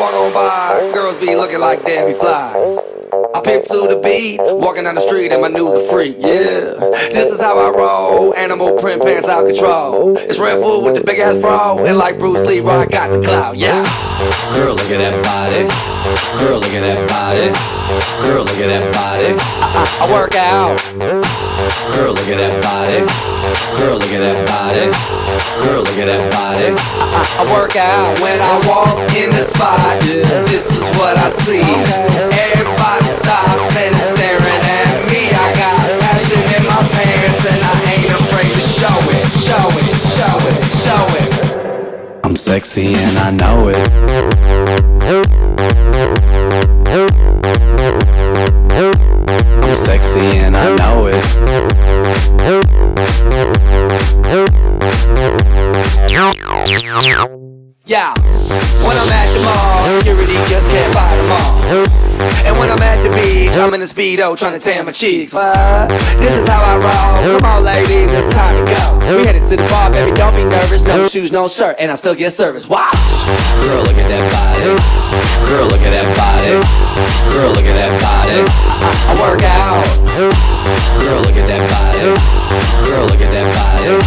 walk on by, girls be looking like Debbie Fly. I pimp to the beat, walking down the street and my new the freak, yeah. This is how I roll, animal print pants out control. It's Red Bull with the big ass bro, and like Bruce Lee, I got the clout, yeah. Girl, look at that body. Girl, look at that body. Girl, look at that body. I work out. Girl, look at that body. Girl, look at that body. Girl, look at that body. I work out when I walk in the spot. This is what I see. Everybody stops and is staring at me. I got passion in my pants and I ain't afraid to show it. Show it, show it, show it. I'm sexy and I know it. I'm sexy and I know it. Yeah, when I'm at the mall, security just can't fight them all. And when I'm at the beach, I'm in a Speedo trying to tan my cheeks. What? This is how I roll. Come on ladies, it's time to go. We headed to the bar, baby, don't be nervous. No shoes, no shirt, and I still get service. Watch. Girl, look at that body. Girl, look at that body. Girl, look at that body. I work out. Girl, look at that body. Girl, look at that body.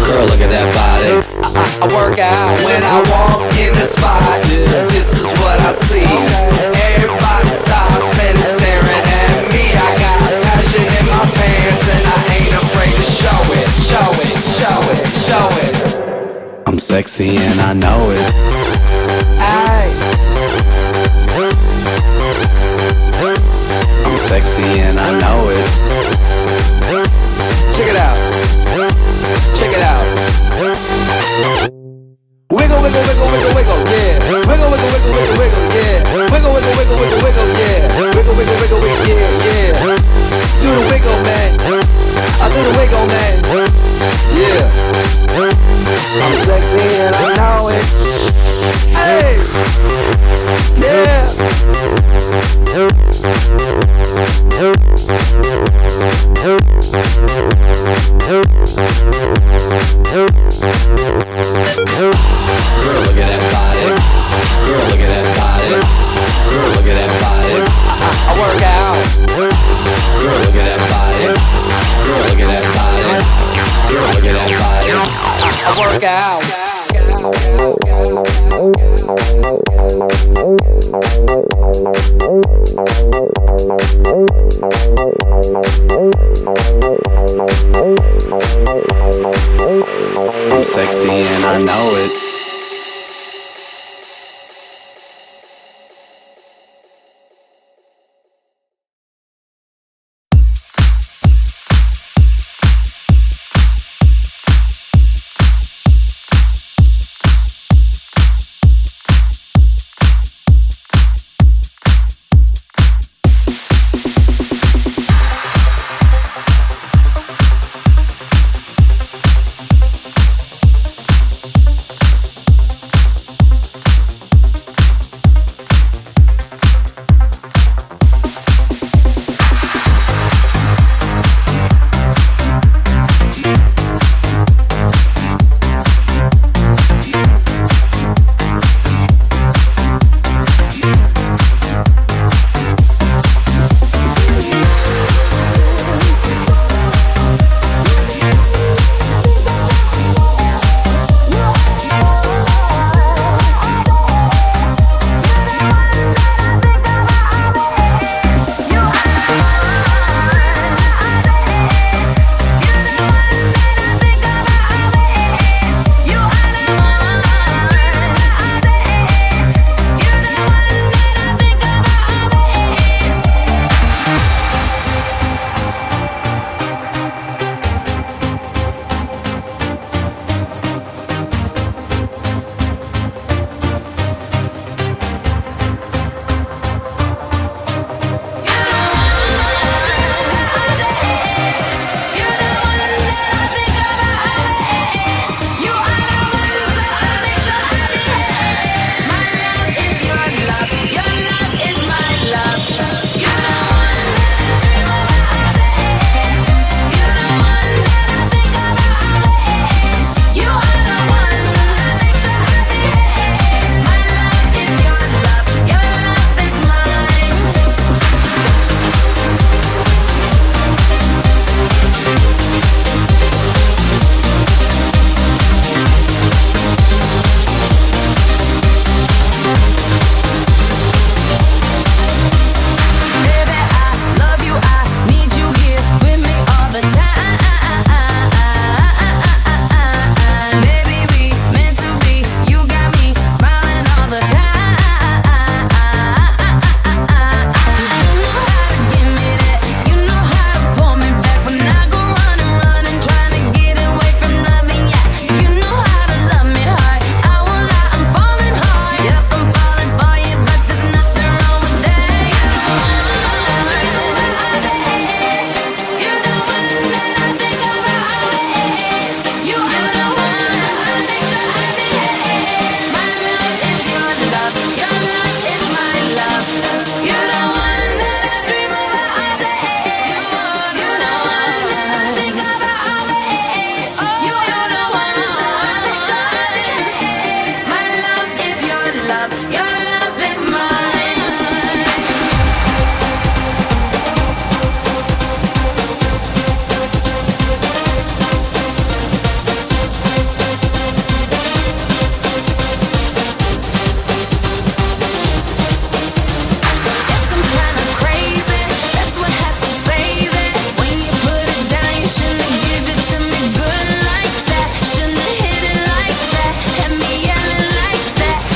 Girl, look at that body. I work out when I walk in the spot. This is what I see. Everybody stops and is staring at me. I got passion in my pants and I ain't afraid to show it. Show it, show it, show it. I'm sexy and I know it. Aye. I'm sexy and I know it. Check it out. Check it out. Wiggle, wiggle, wiggle, wiggle, wiggle, yeah. Wiggle, wiggle, wiggle, wiggle, wiggle, yeah. Wiggle, wiggle, wiggle, wiggle, wiggle, yeah. Wiggle, wiggle, wiggle, wiggle, yeah, yeah. Do the wiggle, man. I do the wiggle, man. Yeah. I'm sexy and I know it. Hey. Yeah. Girl, look at that body. Girl, look at that body. Girl, look at that body. I work out. Girl, look at that body. Girl, look at that body. Girl, look at that body. I work out. your love is mine.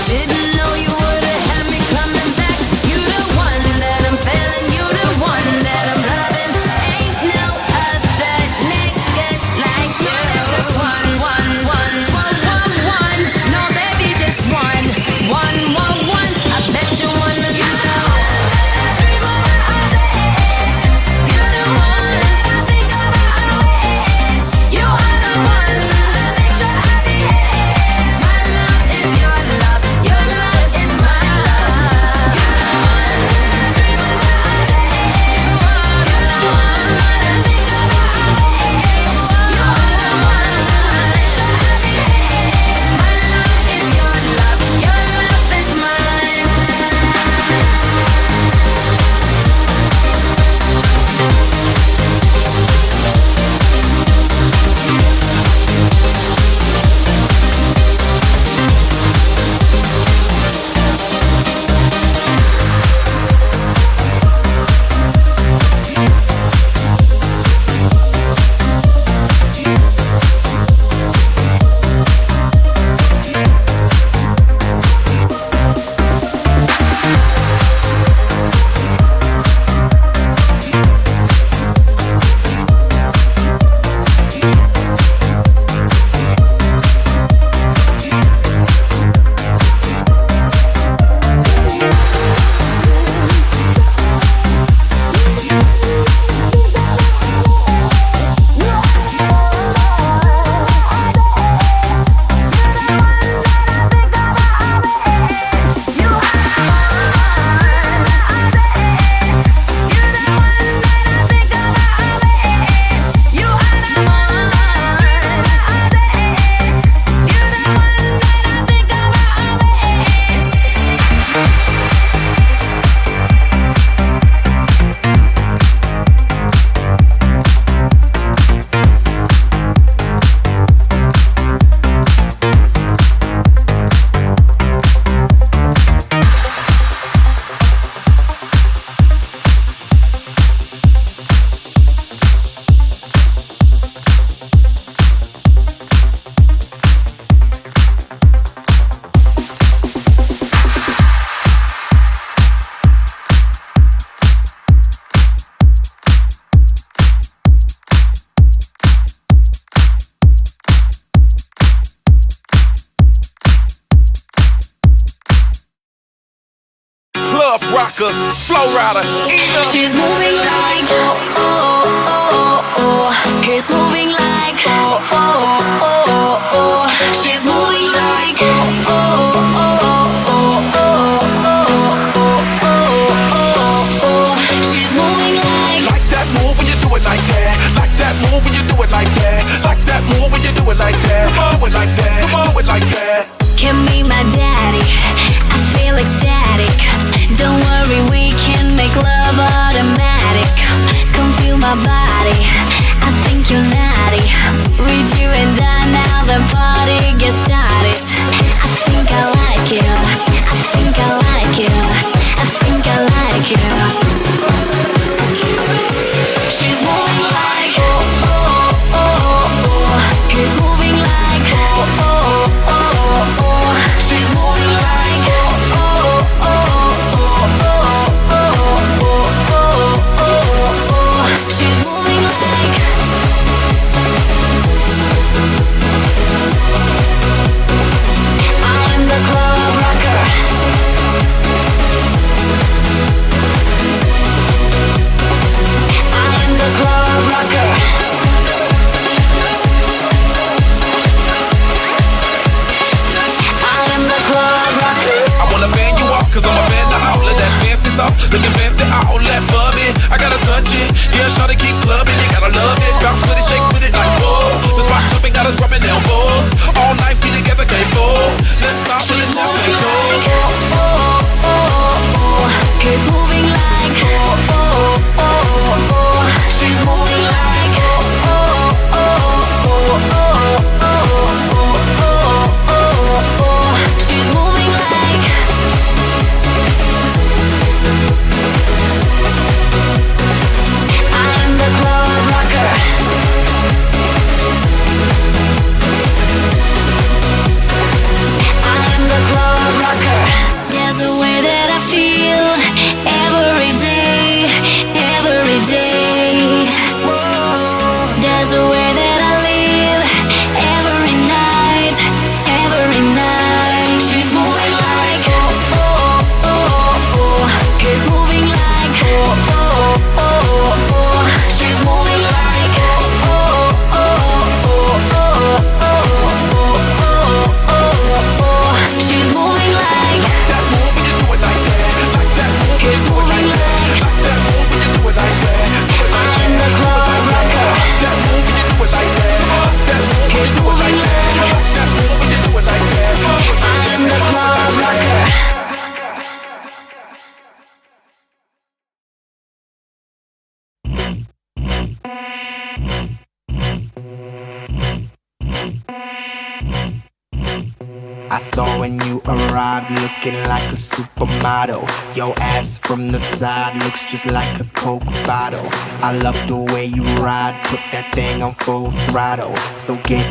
Didn't know you would've had me coming back. You the one that I'm feeling, you the one that I'm loving. Ain't no other niggas like you. There's just one. No, baby, just one. I bet you wanna know. Dream about all day. You're the one that I think about always. You are the one that makes sure I behave. My love is your love. Your love is my love. You're the one that I dream about all day. You're the one that I think about always. You are the one that makes sure I behave. My love is your love. Your love is mine. Club rocker, flow rider, eater. She's moving like he's moving like she's moving like she's moving like That move when you do it like that. Like that move when you do it like that. Like that move when you do it like that. Come on, like that. Come on, like that. can be my daddy. I feel ecstatic. Don't worry, we can make love automatic. Come feel my body. I think you're naughty. Read you and I, now the party gets started. I think I like you. I think I like you. I think I like you. She's moving like he's moving like she's moving like she's moving like I am the club rocker. I am the club rocker. I am the club rocker. I wanna fan you off, cause I'm a fan of outlet. That fancy soft, looking fancy outlet for me. I gotta touch it, yeah, shawty keep clubbing, you gotta love it. Bounce with it, shake with it like whoa. The spot jumping, got us rubbing elbows. All night, we together, can't fall. Let's stop and let's never go. I saw when you arrived, looking like a supermodel. Your ass from the side looks just like a Coke bottle. I love the way you ride, put that thing on full throttle. So get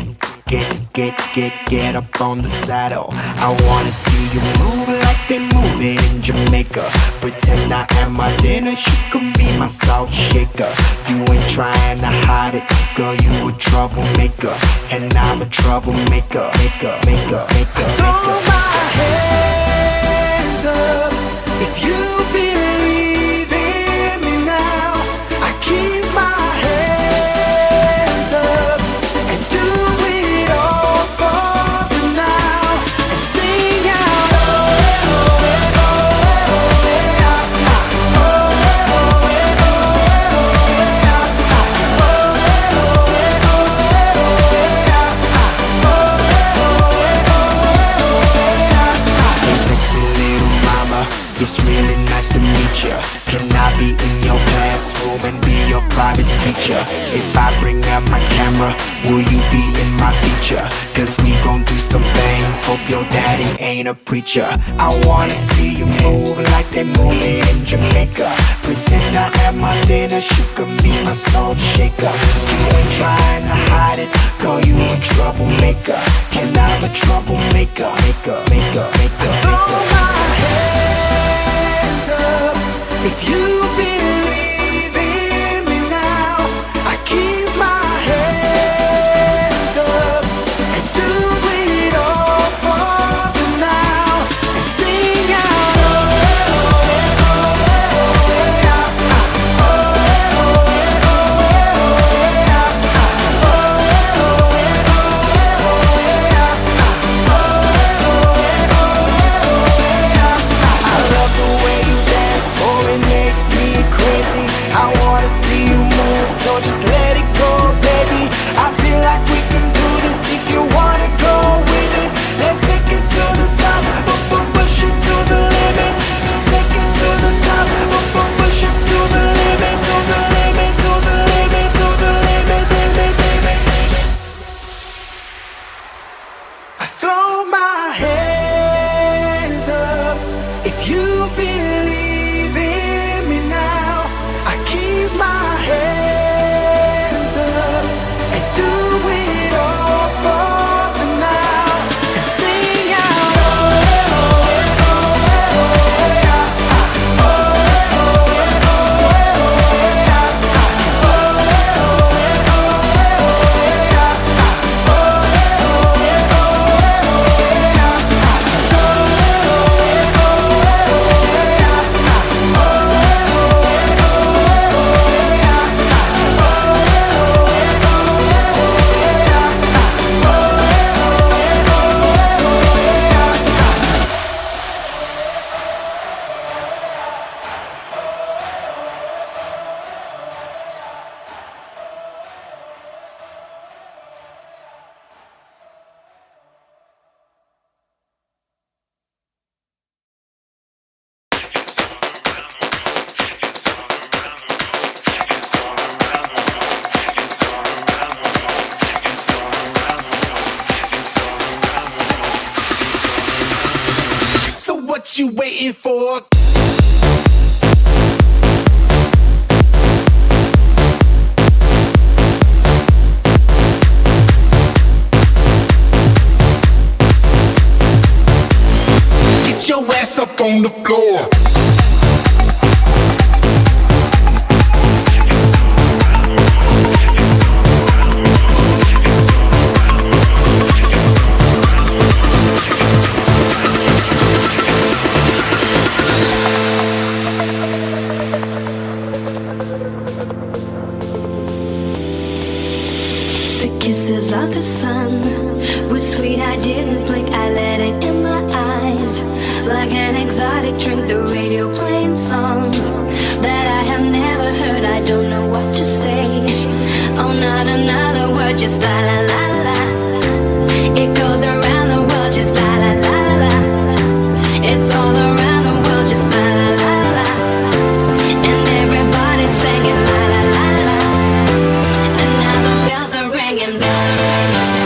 up on the saddle. I wanna see you move like they move it in Jamaica. Pretend I am my dinner, she can be my salt shaker. You ain't trying to hide it, girl, you a troublemaker. And I'm a troublemaker, maker. Throw my hands up if you believe in me now. I keep my hands up and do it all for the now. And sing out, oh, oh, oh, it's really nice to meet ya. Can I be in your classroom and be your private teacher? If I bring out my camera, will you be in my feature? Cause we gon' do some things, hope your daddy ain't a preacher. I wanna see you move like they move it in Jamaica. Pretend I am my dinner, she can be my salt shaker. You ain't trying to hide it, girl, you a troublemaker. And I'm a troublemaker, maker. Throw my hands up if you believe in me now. I keep my hands up and do it all for the now. And sing out, so just let it go, baby. I feel like we can do this if you wanna go with it. Let's take it to the top, push it to the limit. Take it to the top, push it to the limit, to the limit, to the limit, to the limit, limit. I throw my hands up if you believe in me now. I keep my hands you waiting for? Get your ass up on the floor. Kisses of the sun were sweet, I didn't blink, I let it in my eyes. Like an exotic drink, the radio playing songs that I have never heard, I don't know what to say. Oh, not another word, just la la la la. It goes around the world, just la la la la. It's all around the world, just la la la la. And everybody's singing la la la la. And now the bells are ringing, bells are ringing.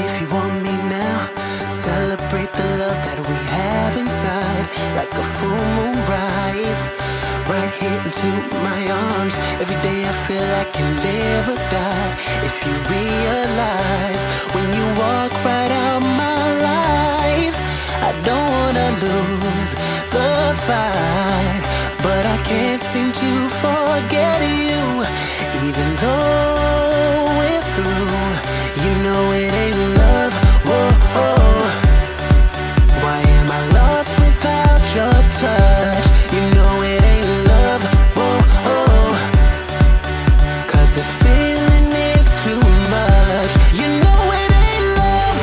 If you want me now, celebrate the love that we have inside. Like a full moon rise, right here into my arms. Every day I feel I can live or die. If you realize when you walk right out my life, I don't wanna lose the fight, but I can't seem to forget you. Even though we're through, you know it ain't love. Whoa, whoa. Why am I lost without your touch? You know it ain't love. Whoa, whoa. 'Cause this feeling is too much. You know it ain't love.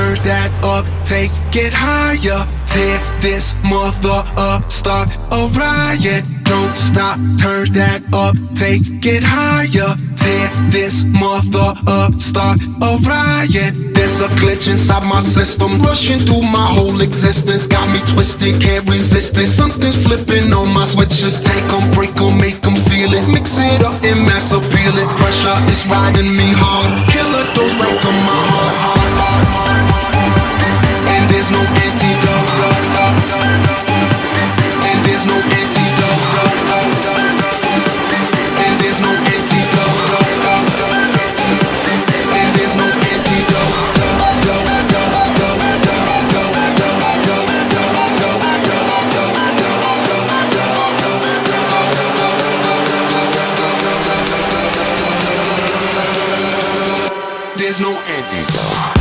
turn that up, take it higher. Tear this mother up, start a riot. Don't stop, turn that up, take it higher. Tear this mother up, start a riot. There's a glitch inside my system, rushing through my whole existence. Got me twisted, can't resist it. Something's flipping on my switches. Take 'em, break 'em, make 'em feel it. Mix it up and mass appeal it. Pressure is riding me hard. Killer dose right to my heart. And there's no antidote. And there's no antidote. And there's no antidote. And there's no antidote. There's no antidote.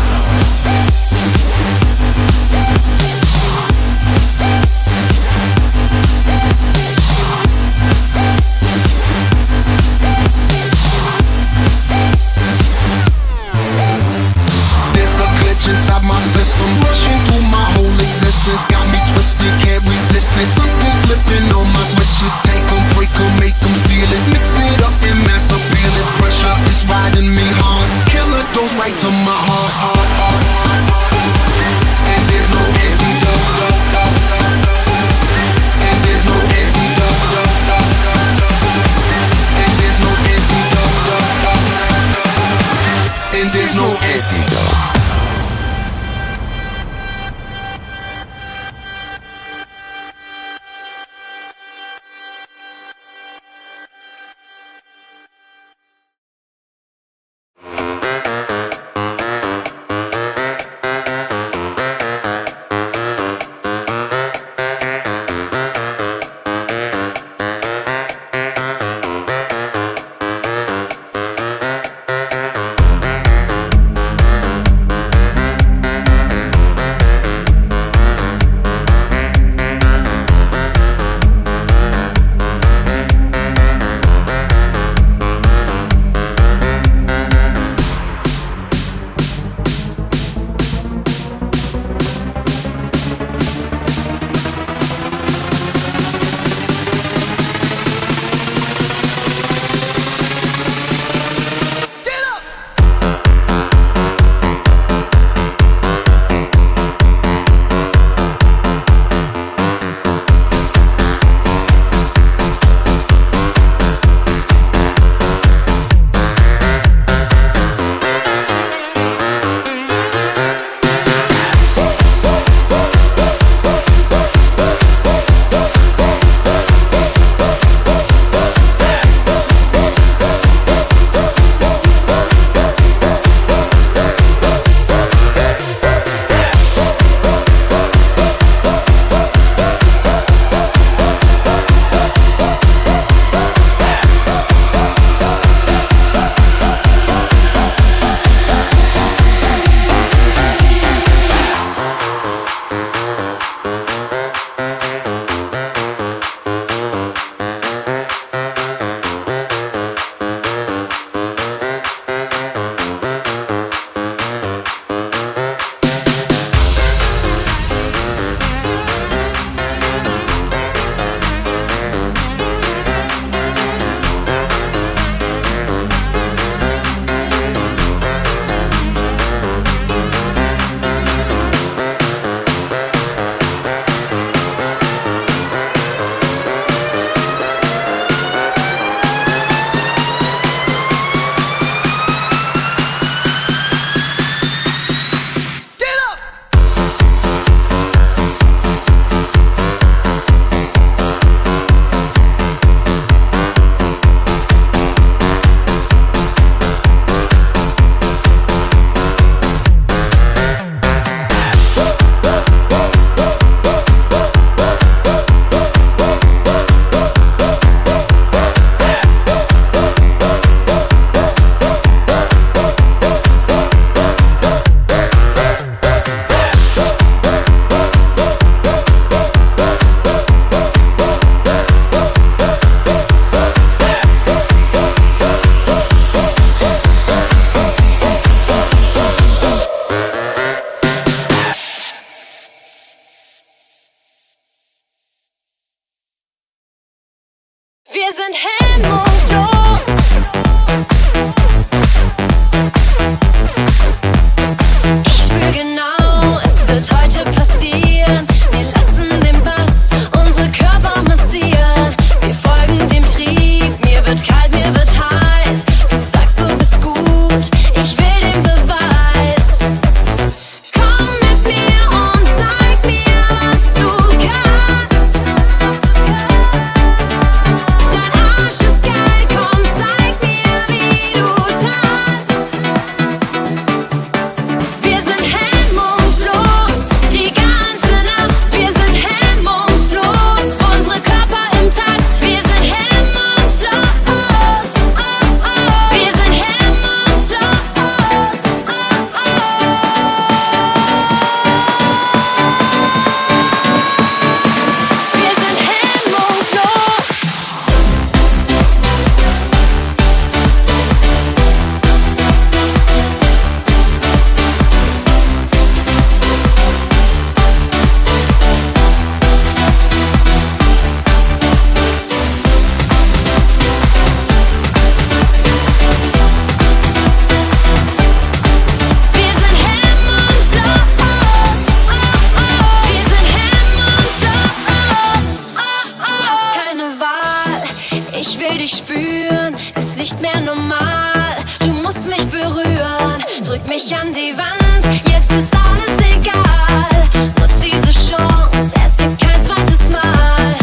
dich an die Wand, jetzt ist alles egal. Nutz diese Chance, es gibt kein zweites Mal.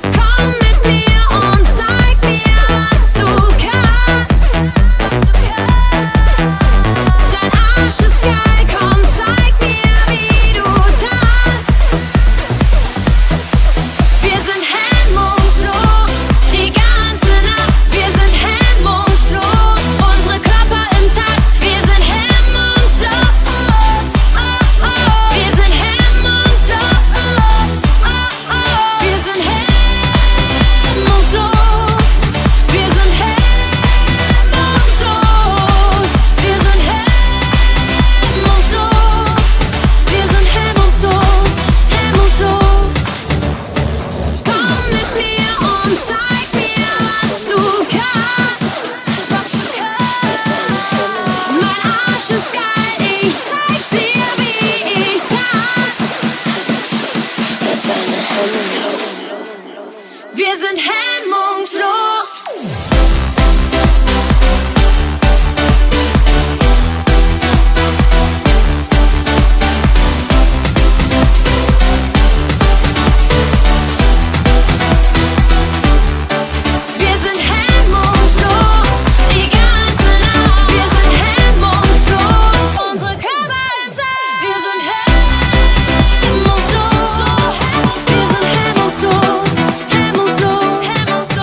Komm mit mir und zeig mir, was du kannst. Dein Arsch ist geil, komm, zeig mir, wie du tanzt. Wir sind hemmungslos, die ganze Nacht. Wir sind hemmungslos, unsere Körper im Takt. Wir sind hemmungslos, wir sind hemmungslos, wir sind hemmungslos, wir sind hemmungslos, wir sind hemmungslos, hemmungslos. Komm mit mir und zeig mir, was du kannst. Mein Arsch ist geil, ich zeig dir, wie ich tanz. Wir sind hemmungslos. Wir sind hemmungslos, die ganze Nacht. Wir sind hemmungslos, unsere Körper im Takt. Wir sind hemmungslos, wir sind hemmungslos, hemmungslos, hemmungslos.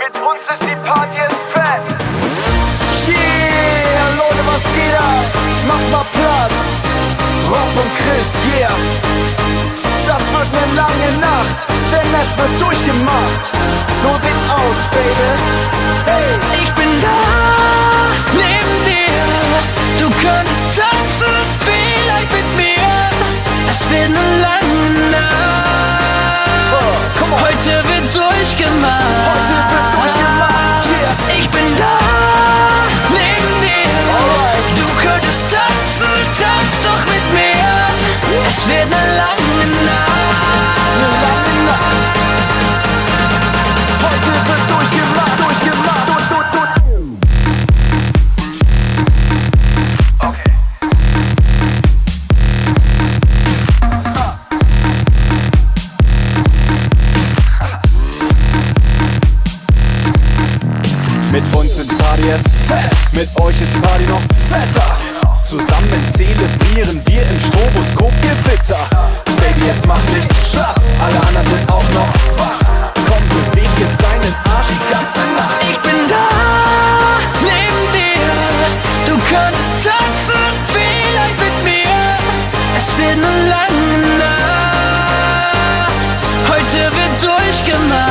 Mit uns ist die Party jetzt fett. Yeah, Leute, was geht ab? Macht mal Platz. Rock und Chris, yeah. Das wird ne lange Nacht, denn es wird durchgemacht. So sieht's aus, Baby. Hey, Ich bin da, neben dir. Du könntest tanzen, vielleicht mit mir. Es wird eine lange Nacht. komm on. Heute wird durchgemacht. Heute wird durchgemacht, yeah. Ich bin da, neben dir. Alright. Du könntest tanzen, tanz doch mit mir. Es wird eine lange Nacht. Ne lange Nacht. Heute wird durchgemacht, durchgemacht, Okay. Mit uns ist die Party erst fett, mit euch ist die Party noch fetter. Zusammen zelebrieren wir im Stroboskop-Gewitter. Baby, jetzt mach dich schlapp, alle anderen sind auch noch wach. Komm, beweg jetzt deinen Arsch die ganze Nacht. Ich bin da, neben dir. Du könntest tanzen, vielleicht mit mir. Es wird eine lange Nacht. Heute wird durchgemacht.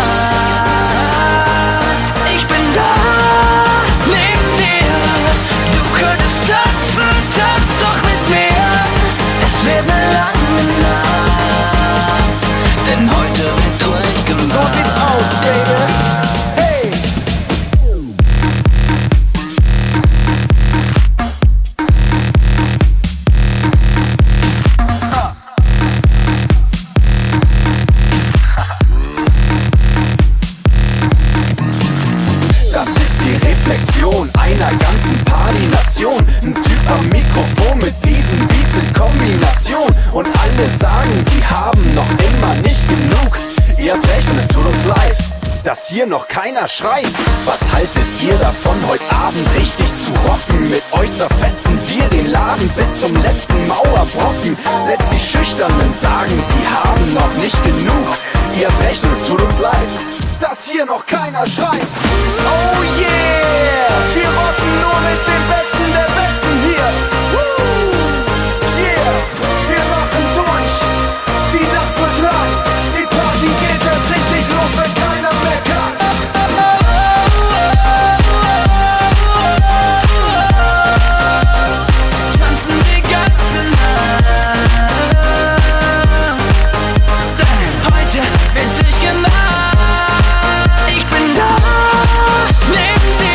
Ich bin da, neben dir. Du könntest tanzen, tanz doch mit mir. Es wird eine lange Nacht. Denn heute wird durchgemacht. So sieht's aus, Baby. Hey! Das ist die Reflexion einer ganzen Party-Nation. Ein Typ am Mikrofon mit diesen Beats in Kombination. Und alle sagen, sie haben noch immer nicht genug. Ihr habt recht und es tut uns leid, dass hier noch keiner schreit. Was haltet ihr davon, heute Abend richtig zu rocken? Mit euch zerfetzen wir den Laden bis zum letzten Mauerbrocken. Selbst die Schüchternen sagen, sie haben noch nicht genug. Ihr habt recht und es tut uns leid, dass hier noch keiner schreit. Oh yeah, wir rocken nur mit den Besten der Besten hier. Woo! Yeah, wir machen durch, die Nacht wird lang. Die Party geht erst richtig los, wenn keiner mehr kann. Tanzen die ganze Nacht. Heute wird durchgemacht. Ich bin da, neben dir.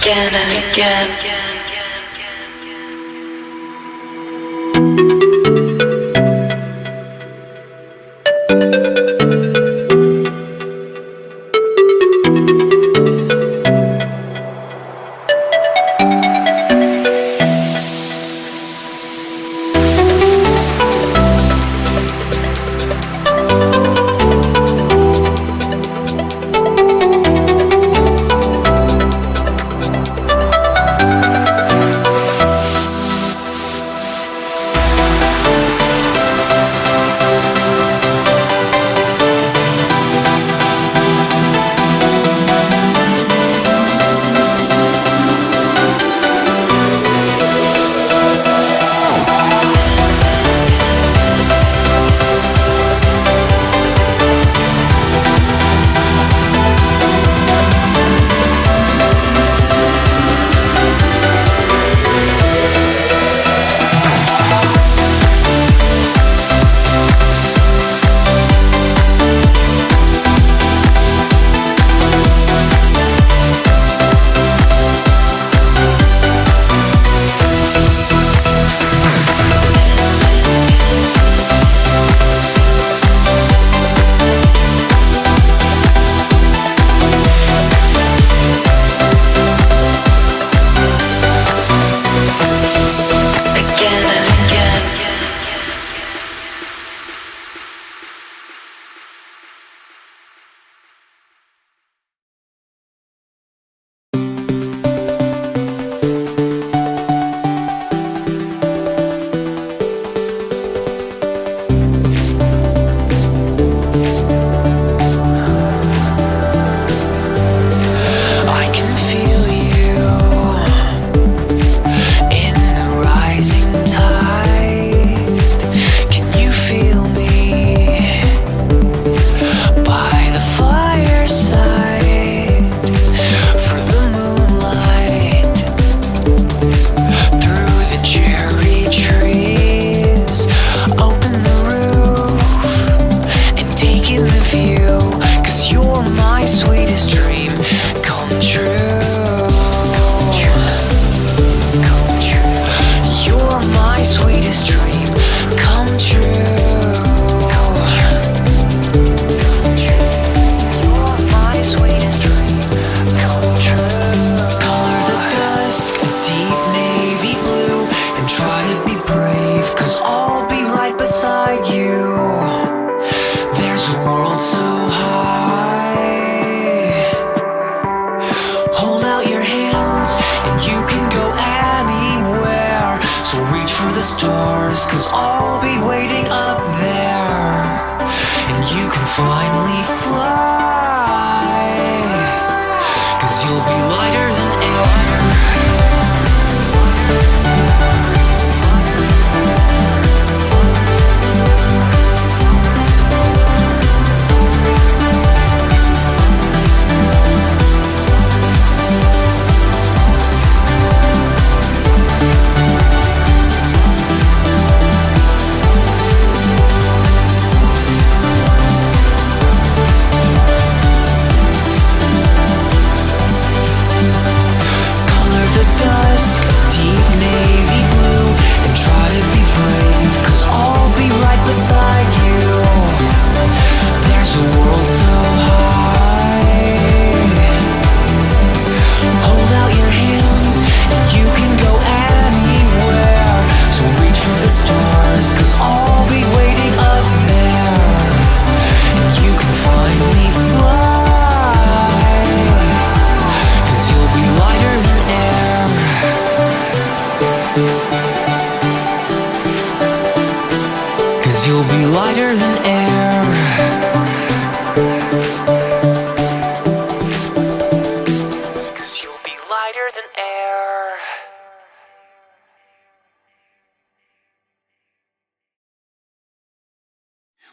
again and again.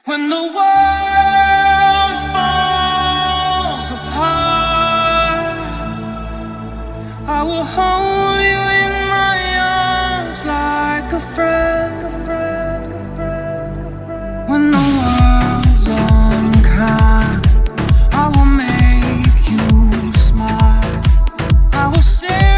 When the world falls apart, I will hold you in my arms like a friend. When the world's unkind, I will make you smile. I will stay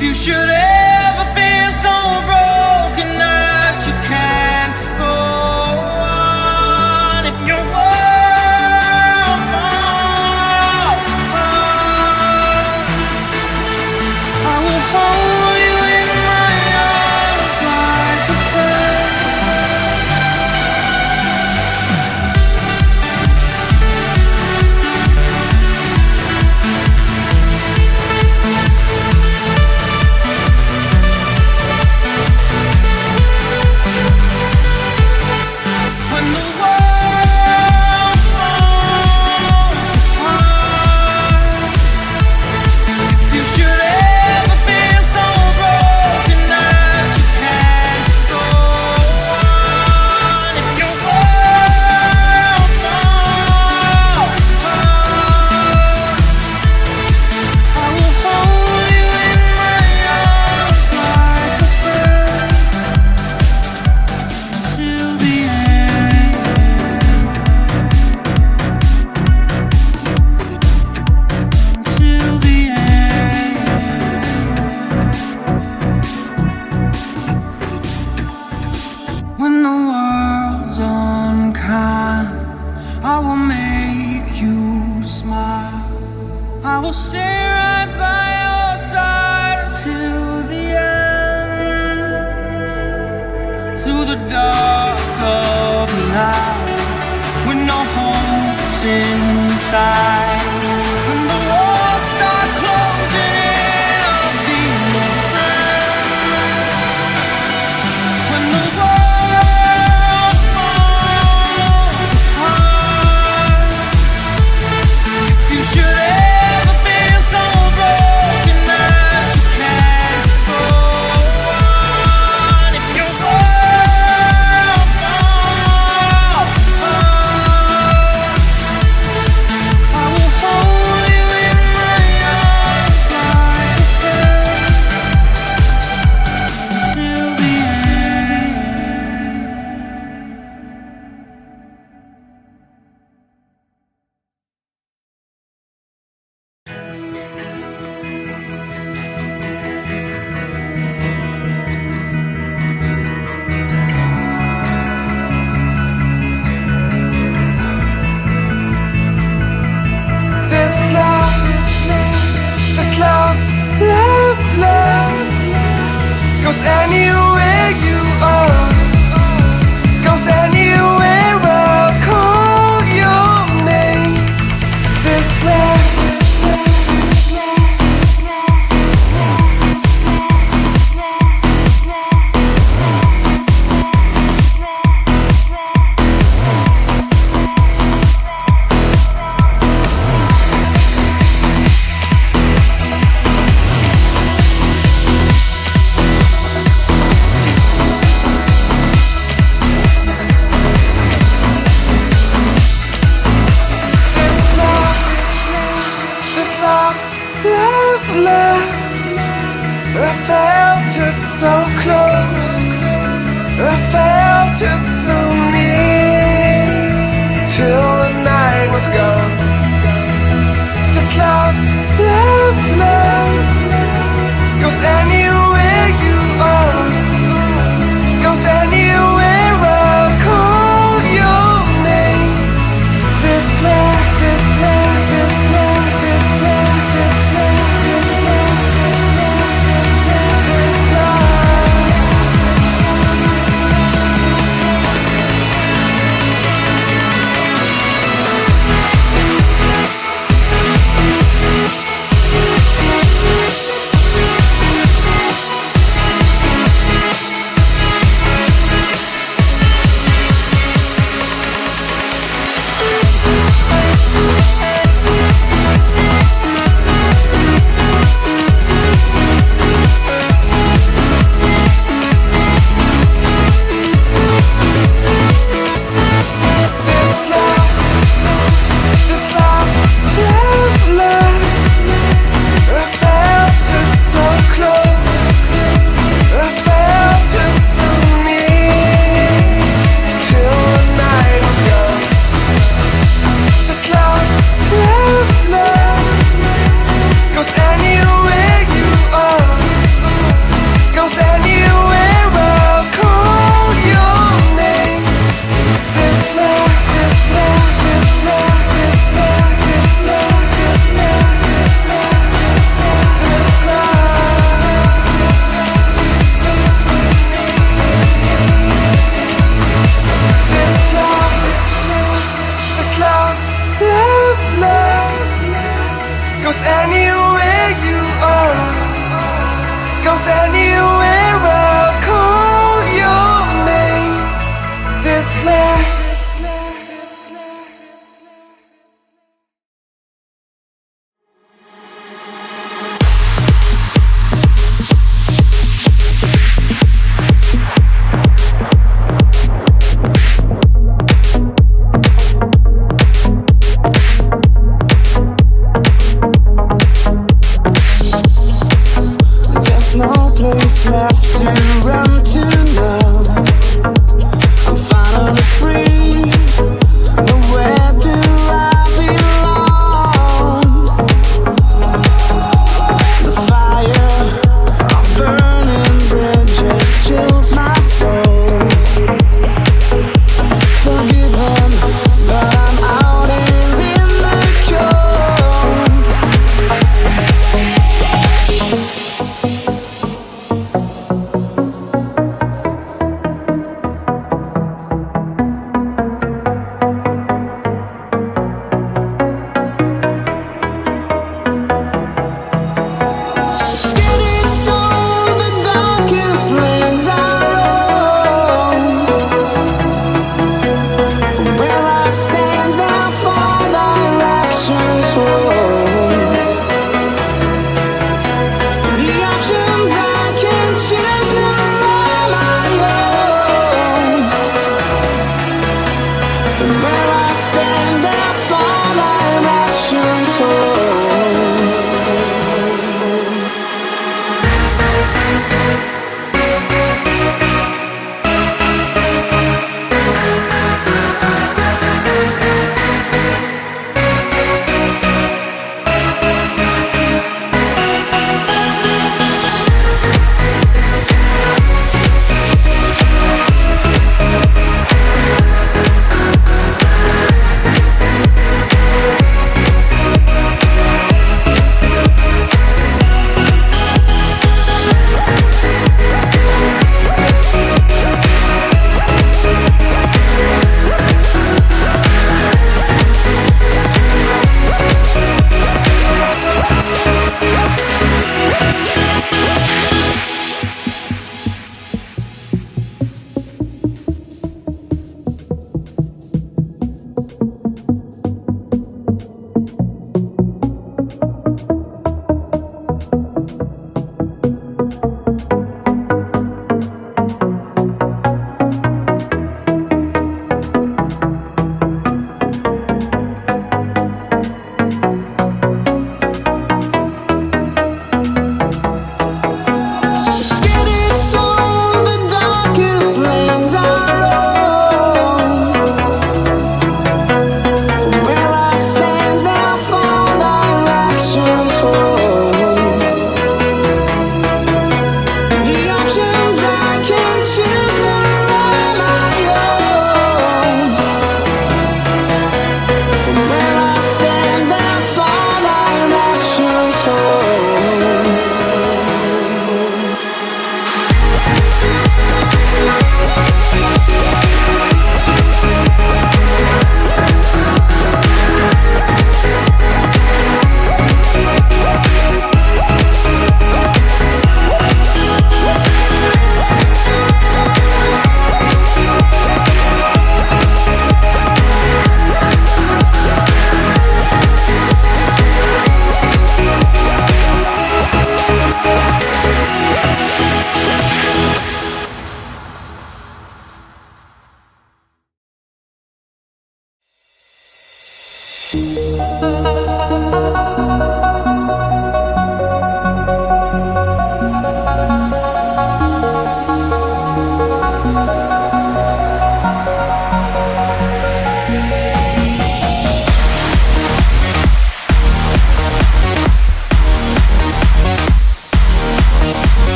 If you should ever feel so broken that you can't go on, if your world falls apart, I will hold you in my arms like a friend. When the world falls apart, if you should ever feel so broken that you can't go on, if your world falls apart, I will hold you in my arms like a friend till the end. Till the end. When the world's unkind, I will make you smile. I will stay right by your side until the end. Through the dark of the night, with no hopes inside. When the walls start closing in, I'll be your friend. When the world falls apart, if you should ever feel so broken that you can't go on, if your world falls apart, I will hold you in my arms like a friend until the end. This love, love, love goes anywhere you are, goes anywhere I'll call your name. This love. This love, love, love, I felt it so close, I felt it so near, till the night was gone. This love, love, love goes anywhere you are, goes anywhere I'll call your name. This love, this love, this love, this love, this love, this love, this love, this love. anywhere I'll call your name. This LEAH. There's no place left